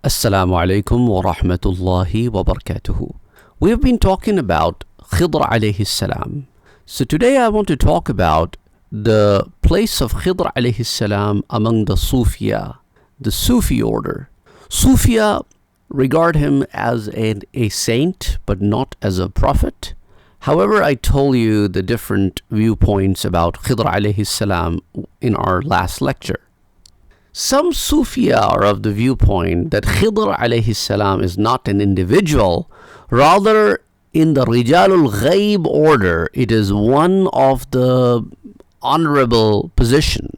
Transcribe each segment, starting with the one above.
Assalamu alaikum wa rahmatullahi wa barakatuhu. We have been talking about Khidr alayhi salam. So today I want to talk about the place of Khidr alayhi salam among the Sufiya, the Sufi order. Sufiya regard him as a saint but not as a prophet. However, I told you the different viewpoints about Khidr alayhi salam in our last lecture. Some Sufiya are of the viewpoint that Khidr alayhi salam is not an individual, rather in the Rijalul Ghaib order, it is one of the honorable position.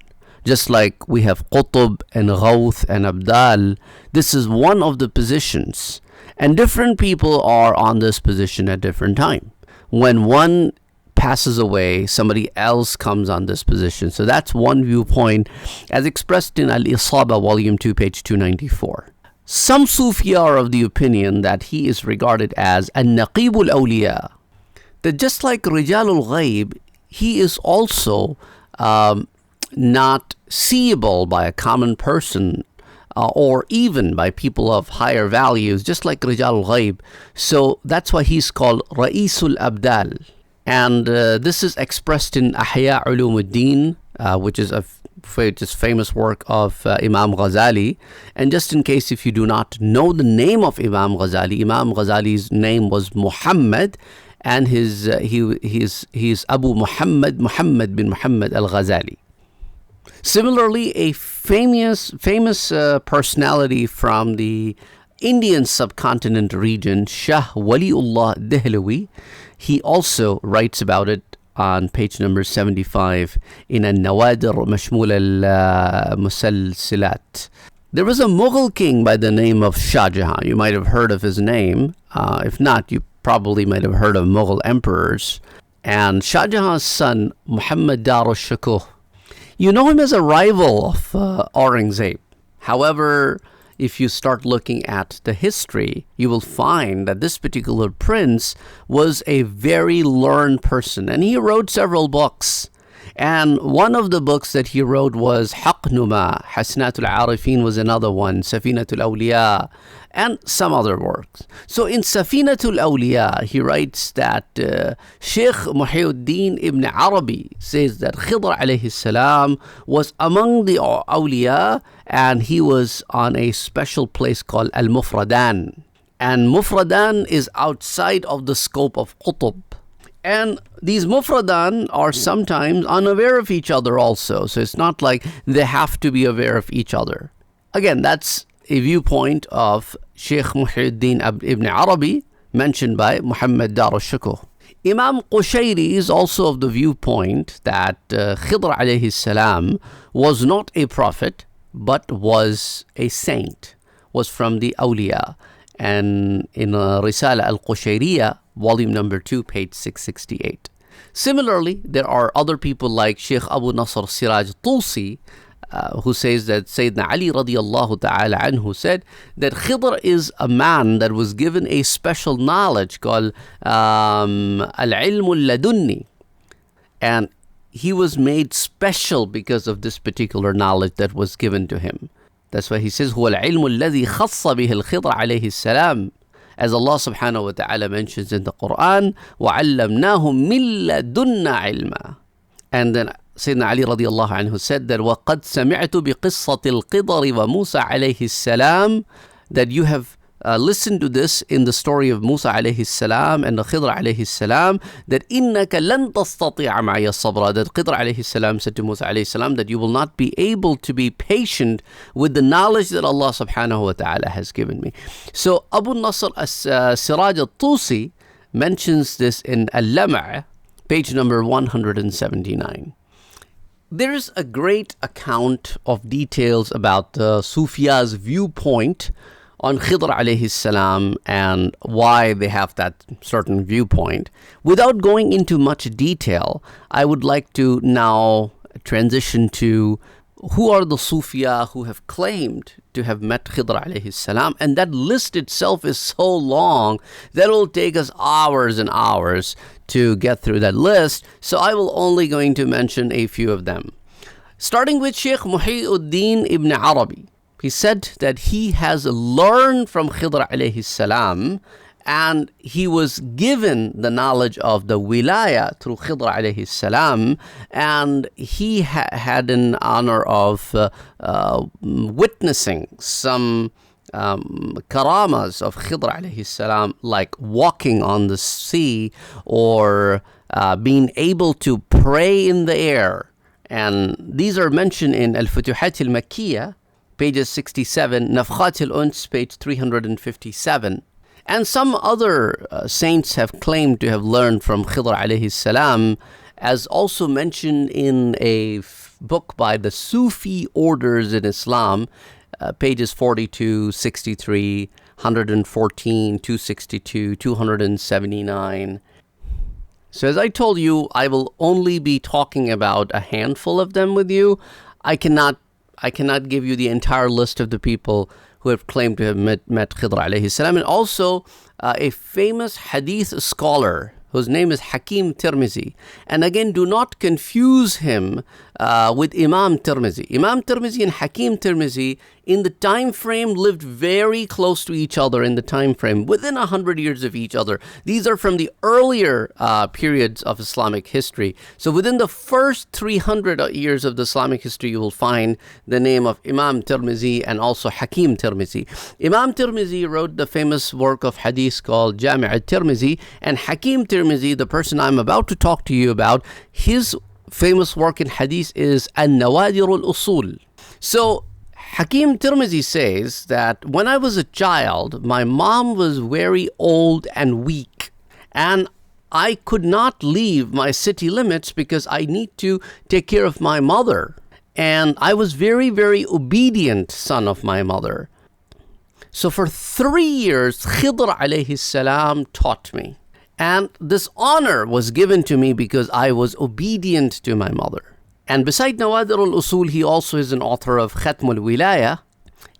Just like we have Qutb and Ghawth and Abdal, this is one of the positions. And different people are on this position at different time. When one passes away, somebody else comes on this position. So that's one viewpoint as expressed in Al-Isaba, volume 2, page 294. Some Sufi are of the opinion that he is regarded as An-Naqibul Awliya, that just like Rijalul Ghaib, he is also not seeable by a common person or even by people of higher values, just like Rijalul Ghaib. So that's why he's called Ra'isul Abdal. And this is expressed in Ahya Ulumuddin, which is a famous work of Imam Ghazali. And just in case if you do not know the name of Imam Ghazali's name was Muhammad, and he's Abu Muhammad bin Muhammad al-Ghazali. Similarly, a famous personality from the Indian subcontinent region, Shah Waliullah Dehlawi, he also writes about it on page number 75 in An-Nawadir Mashmul al-Musalsilat. There was a Mughal king by the name of Shah Jahan. You might have heard of his name. If not, you probably might have heard of Mughal emperors. And Shah Jahan's son, Muhammad Dar-Shukuh, you know him as a rival of Aurangzeb. However, if you start looking at the history, you will find that this particular prince was a very learned person, and he wrote several books. And one of the books that he wrote was Haqnuma, Hasnatul Arifin was another one, Safinatul Awliya, and some other works. So in Safinatul Awliya, he writes that Sheikh Muhyiddin ibn Arabi says that Khidr alayhi salam was among the awliya, and he was on a special place called Al-Mufradan. And Mufradan is outside of the scope of Qutb. And these Mufradan are sometimes unaware of each other also. So it's not like they have to be aware of each other. Again, that's a viewpoint of Sheikh Muhyiddin ibn Arabi, mentioned by Muhammad Dar-Shukuh. Imam Qushayri is also of the viewpoint that Khidr alayhi salam was not a prophet, but was a saint, was from the awliya. And in Risala al-Qushayriya, volume number 2, page 668. Similarly, there are other people like Sheikh Abu Nasr Siraj Tusi, who says that Sayyidina Ali radiyallahu ta'ala anhu said that Khidr is a man that was given a special knowledge called al-ilmul ladunni, and he was made special because of this particular knowledge that was given to him. That's why he says هو العلم الذي خص به الخضر عليه السلام, as Allah subhanahu wa ta'ala mentions in the Quran, وَعَلَّمْنَاهُ مِن لَدُنَّا عِلْمًا. And then Sayyidina Ali radiyallahu anhu said that وَقَدْ سَمِعْتُ بِقِصَّةِ الْقِضَرِ وَمُوسَى عَلَيْهِ السَّلَامِ, that you have listened to this in the story of Musa alayhi salam and the Khidr alayhi salam, that إِنَّكَ لَن تَسْتَطِيعَ مَعِيَ الصَّبْرَ, that Khidr alayhi salam said to Musa alayhi salam that you will not be able to be patient with the knowledge that Allah subhanahu wa ta'ala has given me. So Abu Nasr Siraj al-Tusi mentions this in Al-Lama', page number 179. There is a great account of details about the Sufiya's viewpoint on Khidr alayhi salam and why they have that certain viewpoint. Without going into much detail, I would like to now transition to who are the Sufiya who have claimed to have met Khidr alayhi salam, and that list itself is so long that it will take us hours and hours to get through that list, so I will only going to mention a few of them. Starting with Sheikh Muhyiddin ibn Arabi. He said that he has learned from Khidr alayhi salam, and he was given the knowledge of the wilaya through Khidr alayhi salam, and he had an honor of witnessing some karamas of Khidr alayhi salam, like walking on the sea or being able to pray in the air. And these are mentioned in Al-Futuhat al-Makkiyah, pages 67, Nafkhat al-Uns, page 357. And some other saints have claimed to have learned from Khidr alayhi salam, as also mentioned in a book by the Sufi orders in Islam, pages 42, 63, 114, 262, 279. So as I told you, I will only be talking about a handful of them with you. I cannot give you the entire list of the people who have claimed to have met Khidr alayhi salam. And also a famous hadith scholar whose name is Hakim Tirmizi. And again, do not confuse him with Imam Tirmizi. Imam Tirmizi and Hakim Tirmizi in the time frame lived very close to each other in the time frame, within 100 years of each other. These are from the earlier periods of Islamic history. So within the first 300 years of the Islamic history, you will find the name of Imam Tirmizi and also Hakim Tirmizi. Imam Tirmizi wrote the famous work of hadith called Jami' al-Tirmizi, and Hakim Tirmizi, the person I'm about to talk to you about, his famous work in hadith is An-Nawadir al-Usul. So Hakim Tirmizi says that when I was a child, my mom was very old and weak, and I could not leave my city limits because I need to take care of my mother. And I was very, very obedient son of my mother. So for 3 years, Khidr alayhi salam taught me. And this honor was given to me because I was obedient to my mother. And beside Nawadir al-Usul, he also is an author of Khatm al-Wilaya.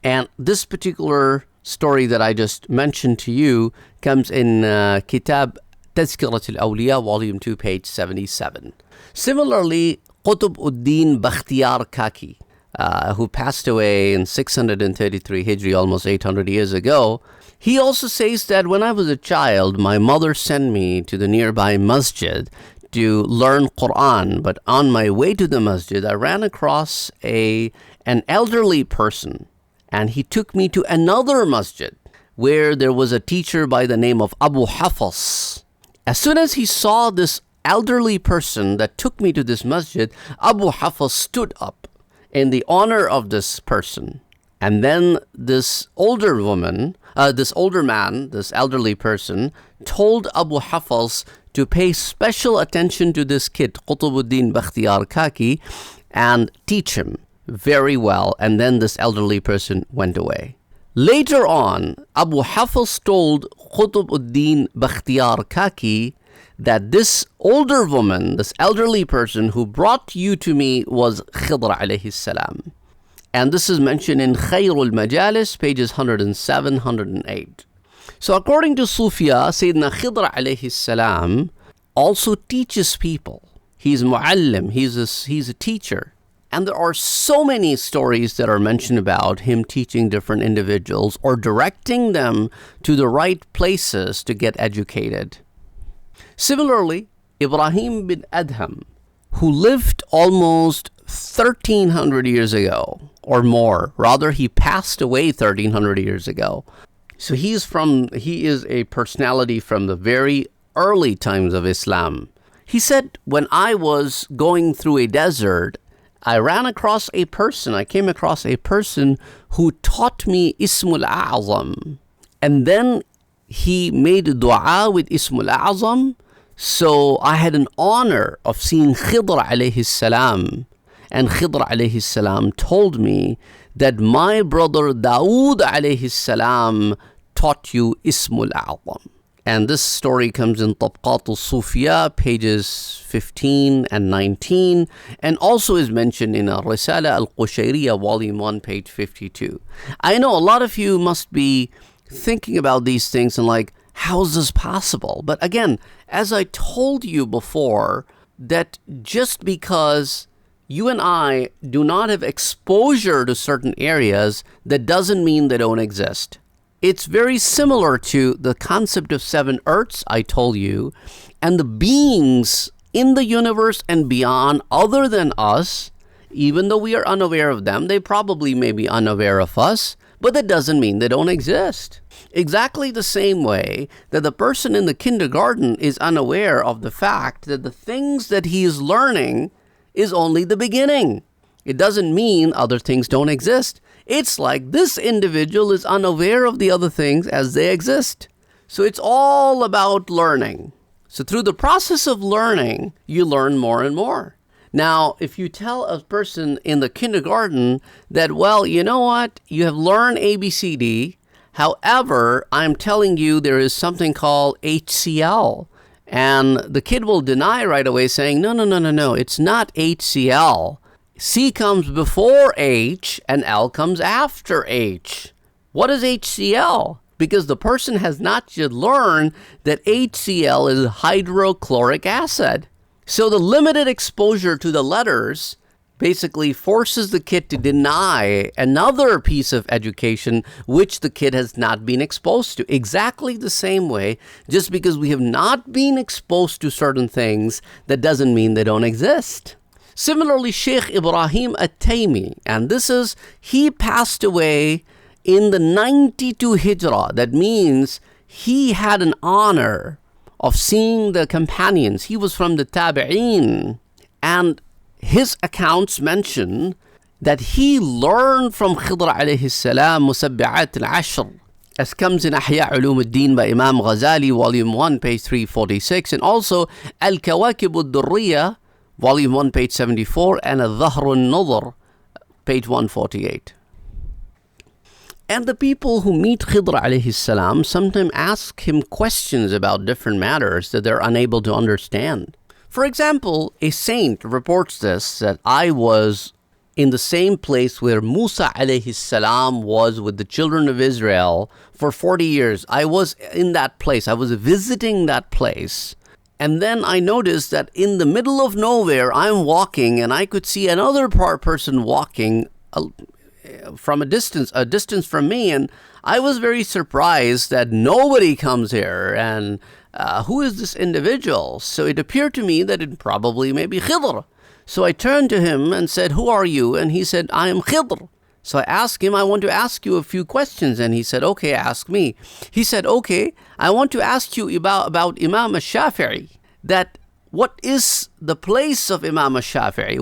And this particular story that I just mentioned to you comes in Kitab Tazkirat al-Awliya, volume 2, page 77. Similarly, Qutb ud-Din Bakhtiyar Kaki, who passed away in 633 Hijri, almost 800 years ago, he also says that when I was a child, my mother sent me to the nearby masjid to learn Quran, but on my way to the masjid, I ran across an elderly person, and he took me to another masjid where there was a teacher by the name of Abu Hafs. As soon as he saw this elderly person that took me to this masjid, Abu Hafs stood up in the honor of this person. And then this older man, this elderly person, told Abu Hafs to pay special attention to this kid, Qutb ud-Din Bakhtiyar Kaki, and teach him very well. And then this elderly person went away. Later on, Abu Hafs told Qutb ud-Din Bakhtiyar Kaki that this older woman, this elderly person who brought you to me was Khidr alayhi salam. And this is mentioned in Khayrul Majalis, pages 107, 108. So according to Sufia, Sayyidina Khidr alayhi salam also teaches people. He's muallim, he's a teacher. And there are so many stories that are mentioned about him teaching different individuals or directing them to the right places to get educated. Similarly, Ibrahim bin Adham, who lived almost 1,300 years ago or more, rather he passed away 1,300 years ago. So he is a personality from the very early times of Islam. He said, when I was going through a desert, I came across a person who taught me Ismul A'zam. And then he made dua with Ismul A'zam. So I had an honor of seeing Khidr alayhi salam. And Khidr alayhi salam told me that my brother Dawood alayhi salam taught you Ismul A'zam. And this story comes in Tabqat al-Sufiya, pages 15 and 19, and also is mentioned in Risala al-Qushayriya, volume 1, page 52. I know a lot of you must be thinking about these things and like, how is this possible? But again, as I told you before, that just because you and I do not have exposure to certain areas, that doesn't mean they don't exist. It's very similar to the concept of 7 Earths I told you, and the beings in the universe and beyond other than us, even though we are unaware of them, they probably may be unaware of us, but that doesn't mean they don't exist. Exactly the same way that the person in the kindergarten is unaware of the fact that the things that he is learning is only the beginning. It doesn't mean other things don't exist. It's like this individual is unaware of the other things as they exist. So it's all about learning. So through the process of learning, you learn more and more. Now, if you tell a person in the kindergarten that, well, you know what, you have learned ABCD, however, I'm telling you there is something called HCl, and the kid will deny right away saying, no, it's not HCl. C comes before H and L comes after H. What is HCl? Because the person has not yet learned that HCl is hydrochloric acid. So the limited exposure to the letters basically forces the kid to deny another piece of education which the kid has not been exposed to. Exactly the same way, just because we have not been exposed to certain things, that doesn't mean they don't exist. Similarly, Sheikh Ibrahim At-Taymi, and he passed away in the 92 Hijrah. That means he had an honor of seeing the companions. He was from the Tabi'een, and his accounts mention that he learned from Khidr alayhi salam Musabbi'at al-Ashr, as comes in Ahya Ulum al-Din by Imam Ghazali, volume 1, page 346, and also Al-Kawakib al-Durriya, volume 1, page 74, and Al-Dhahr al-Nudhr, page 148. And the people who meet Khidr alayhi salam sometimes ask him questions about different matters that they're unable to understand. For example, a saint reports this, that I was in the same place where Musa alayhi salam was with the children of Israel for 40 years. I was in that place. I was visiting that place. And then I noticed that in the middle of nowhere, I'm walking and I could see another person walking from a distance from me, and I was very surprised that nobody comes here, and who is this individual? So it appeared to me that it probably may be Khidr. So I turned to him and said, who are you? And he said, I am Khidr. So I asked him, I want to ask you a few questions. And he said, okay, ask me. He said, okay, I want to ask you about Imam al-Shafi'i, that what is the place of Imam al-Shafi'i?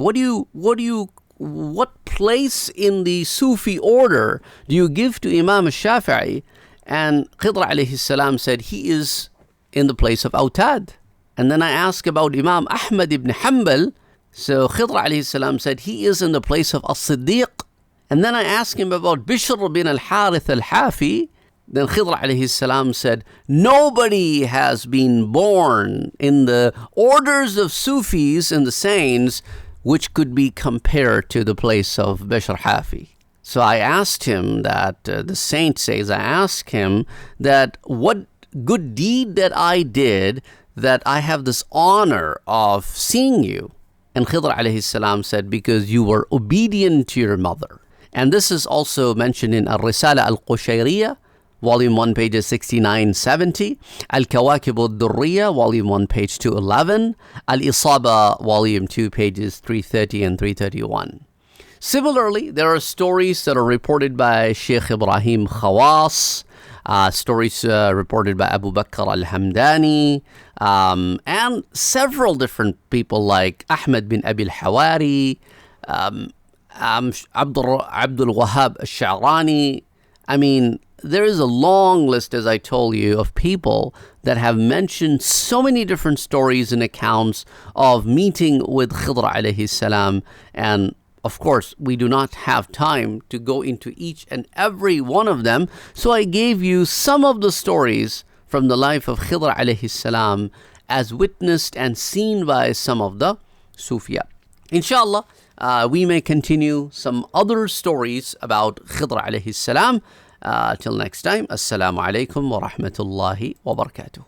What place in the Sufi order do you give to Imam al-Shafi'i? And Khidr alayhi salam said, he is in the place of Autad. And then I asked about Imam Ahmad ibn Hanbal. So Khidr alayhi salam said, he is in the place of As-Siddiq. And then I asked him about Bishr bin al-Harith al-Hafi. Then Khidr alayhi salam said, nobody has been born in the orders of Sufis and the saints which could be compared to the place of Bishr Hafi. So I asked him that, the saint says, I asked him that what good deed that I did that I have this honor of seeing you. And Khidr alayhi salam said, because you were obedient to your mother. And this is also mentioned in Al-Risala Al-Qushayriyah, volume 1, pages 69-70, Al-Kawakib al-Durriya, volume 1, page 211, Al-Isaba, volume 2, pages 330 and 331. Similarly, there are stories that are reported by Sheikh Ibrahim Khawas, stories reported by Abu Bakr al-Hamdani, and several different people like Ahmad bin Abi al-Hawari, Abdul Wahab al-Sha'rani. I mean, there is a long list, as I told you, of people that have mentioned so many different stories and accounts of meeting with Khidr alayhi salam. And of course, we do not have time to go into each and every one of them. So I gave you some of the stories from the life of Khidr alayhi salam as witnessed and seen by some of the Sufiya. Inshallah, we may continue some other stories about Khidr alayhi salam. Till next time, Assalamu alaikum wa rahmatullahi wa barakatuh.